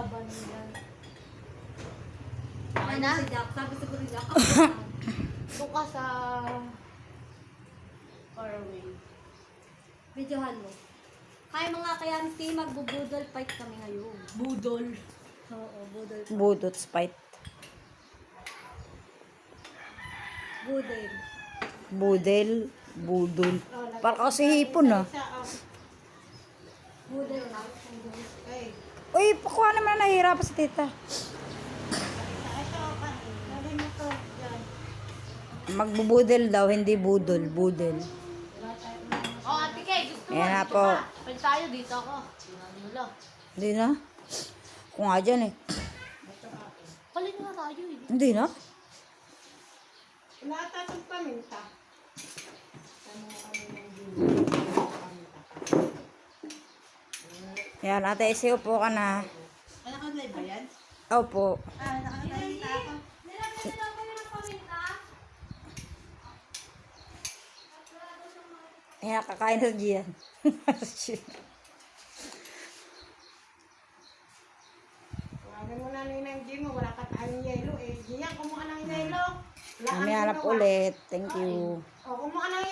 haba naman yan. Ay na? Si Jack, sabi siguro ni Jack, Doon ka sa... far away. videohan mo. Kaya mga kaya Miss magbubudol fight kami ngayon. Budol. Oo, budol fight. Budot spite. Budol. Budel. Budol. Para kasi hipon ah. Budol na. Ay. Uy, pakuha naman na nahihirapan si tita. Lagay mo to. Yan. Magbubudel daw, hindi budol. Budel. Oh, Ate Kay, gusto mo? Ayan na Dito po. ka. Pwede tayo dito ako. Wala. Hindi na. Kung nga dyan eh. Kalin na tayo eh. Hindi na. Wala tatang paminta. Yan, ate, isiyo po ka na. Naka-live ba yan? Opo. Naka-live ako. Nilagyan na lang kayo ng paminta. Ayan, kakain na diyan. Tawagin mo na Ninang G mo. Wala ka tayong yelo eh. Gian, kumuha ng yelo. Kami hanap ulit. Thank you. O, kumuha ng yelo.